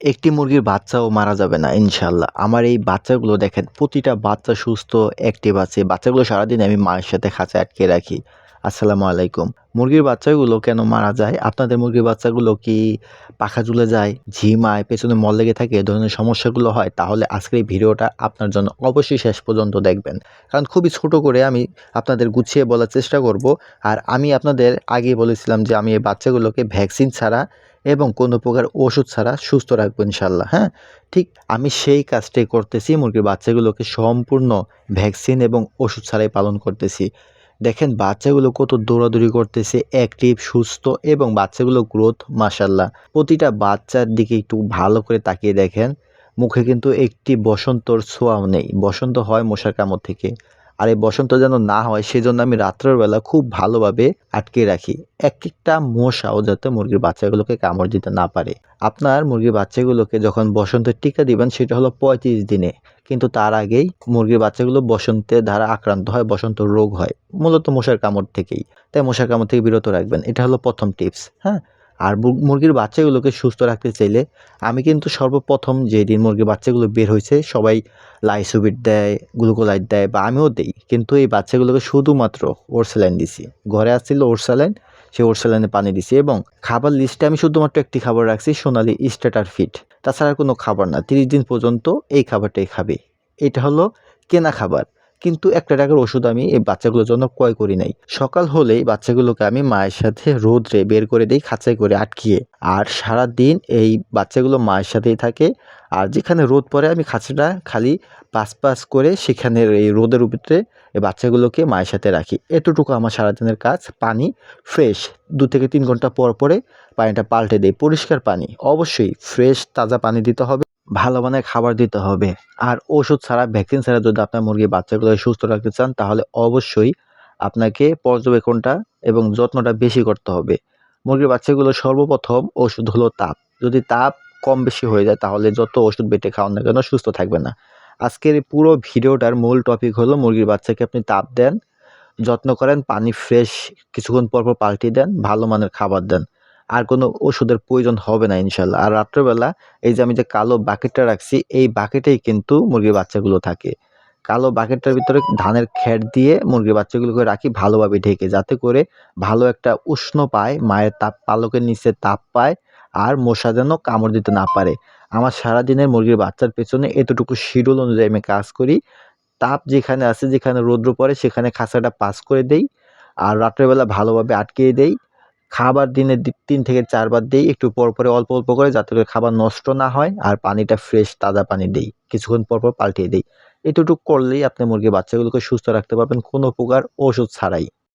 একটি মুরগির বাচ্চাও মারা যাবে না ইনশাআল্লাহ। আমার এই বাচ্চাগুলো দেখেন, প্রতিটা বাচ্চা সুস্থ, অ্যাক্টিভ আছে। বাচ্চাগুলো সারাদিন আমি মায়ের সাথে খাঁচায় আটকে রাখি। আসসালামু আলাইকুম। মুরগির বাচ্চাগুলো কেন মারা যায়? আপনাদের মুরগির বাচ্চাগুলো কি পাখা ঝুলে যায়, ঝিমায়, পেছনে মল লেগে থাকে, এ ধরনের সমস্যাগুলো হয়? তাহলে আজকের এই ভিডিওটা আপনার জন্য অবশ্যই শেষ পর্যন্ত দেখবেন। কারণ খুবই ছোট করে আমি আপনাদের গুছিয়ে বলার চেষ্টা করব। আর আমি আপনাদের আগেই বলেছিলাম যে আমি এই বাচ্চাগুলোকে ভ্যাকসিন ছাড়া এবং কোনো প্রকার ওষুধ ছাড়া সুস্থ রাখবো ইনশাআল্লাহ, হ্যাঁ? ঠিক আমি সেই কাজটাই করতেছি। মুরগির বাচ্চাগুলোকে সম্পূর্ণ ভ্যাকসিন এবং ওষুধ ছাড়াই পালন করতেছি। দেখেন বাচ্চাগুলো কত দৌড়াদৌড়ি করতেছে, অ্যাক্টিভ, সুস্থ এবং বাচ্চাগুলো গ্রোথ মাশাআল্লাহ। প্রতিটা বাচ্চার দিকে একটু ভালো করে তাকিয়ে দেখেন। মুখে কিন্তু একটি বসন্তর ছোঁয়াও নেই। বসন্ত হয় মশার কামড় থেকে। আর এই বসন্ত যেন না হয় সেজন্য আমি রাত্রের বেলা খুব ভালোভাবে আটকে রাখি। একেকটা মশাও যাতে মুরগির বাচ্চাগুলোকে কামড় দিতে না পারে। আপনার মুরগির বাচ্চাগুলোকে যখন বসন্তের টিকা দিবেন সেটা হলো ৩৫ দিনে। কিন্তু তার আগেই মুরগির বাচ্চাগুলো বসন্তের দ্বারা আক্রান্ত হয়, বসন্ত রোগ হয়। মূলত মশার কামড় থেকেই। তাই মশার কামড় থেকে বিরত রাখবেন। এটা হলো ১ম টিপস, হ্যাঁ? আর মুরগির বাচ্চাগুলোকে সুস্থ রাখতে চাইলে আমি কিন্তু সর্বপ্রথম যেদিন মুরগির বাচ্চাগুলো বের হইছে সবাই লাইসোভিট দেয়, গ্লুকোলাইট দেয় বা আমিও দেই। কিন্তু এই বাচ্চাগুলোকে শুধুমাত্র ওরসালাইন দিছি। ঘরে আসছিল ওরসালাইন, সেই ওরসালাইনে পানি দিছি এবং খাবার লিস্টে আমি শুধুমাত্র একটি খাবার রাখছি, সোনালী স্টার্টার ফিড। তাছাড়া কোনো খাবার না। ৩০ দিন পর্যন্ত এই খাবারটাই খাবে। এটা হলো কেনা খাবার। কিন্তু ৳১ ওষুধ আমি এই বাচ্চাগুলোর জন্য ক্রয় করি নাই। সকাল হলেই বাচ্চাগুলোকে আমি মায়ের সাথে রোদ্রে বের করে দেই খাঁচায় করে আটকিয়ে। আর সারাদিন এই বাচ্চাগুলো মায়ের সাথেই থাকে। আর যেখানে রোদ পড়ে আমি খাঁচাটা খালি পাঁচ করে সেখানের এই রোদের ভিতরে এই বাচ্চাগুলোকে মায়ের সাথে রাখি। এতটুকু আমার সারাদিনের কাজ। পানি ফ্রেশ ২ থেকে ৩ ঘন্টা পর পরে পানিটা পাল্টে দেই। পরিষ্কার পানি। অবশ্যই ফ্রেশ তাজা পানি দিতে হবে। ভালো মানের খাবার দিতে হবে। আর ওষুধ ছাড়া, ভ্যাকসিন ছাড়া যদি আপনার মুরগির বাচ্চাগুলো সুস্থ রাখতে চান তাহলে অবশ্যই আপনাকে পর্যবেক্ষণটা এবং যত্নটা বেশি করতে হবে। মুরগির বাচ্চাগুলো সর্বপ্রথম ওষুধ হলো তাপ। যদি তাপ কম বেশি হয়ে যায় তাহলে যত ওষুধ বেটে খাওয়ান না কেন সুস্থ থাকবে না। আজকের এই পুরো ভিডিওটার মূল টপিক হলো মুরগির বাচ্চাকে আপনি তাপ দেন, যত্ন করেন, পানি ফ্রেশ কিছুক্ষণ পর পাল্টিয়ে দেন, ভালো মানের খাবার দেন। আর কোনো ওষুধের প্রয়োজন হবে না ইনশাআল্লাহ। আর রাত্রেবেলা এই যে আমি যে কালো বাকেটটা রাখছি, এই বাকেটেই কিন্তু মুরগির বাচ্চাগুলো থাকে। কালো বাকেটটার ভিতরে ধানের খ্যার দিয়ে মুরগির বাচ্চাগুলোকে রাখি ভালোভাবে ঢেকে। যাতে করে ভালো একটা উষ্ণ পায়, মায়ের তাপ পালকের নিচে তাপ পায় আর মশা যেন কামড় দিতে না পারে। আমার সারাদিনের মুরগির বাচ্চার পেছনে এতটুকু শিডিউল অনুযায়ী আমি কাজ করি। তাপ যেখানে আছে, যেখানে রৌদ্র পড়ে সেখানে খাঁচাটা পাস করে দেই। আর রাত্রেবেলা ভালোভাবে আটকিয়ে দেই। খাবার দিনে ৩ থেকে ৪ বার দেই। একটু পরে অল্প, অল্প করে যাতে করে খাবার নষ্ট না হয়। আর পানিটা ফ্রেশ তাজা পানি দেই। কিছুক্ষণ পর পাল্টিয়ে দেই। এতটুক করলেই আপনি মুরগির বাচ্চাগুলোকে সুস্থ রাখতে পারবেন কোনো প্রকার ওষুধ ছাড়াই।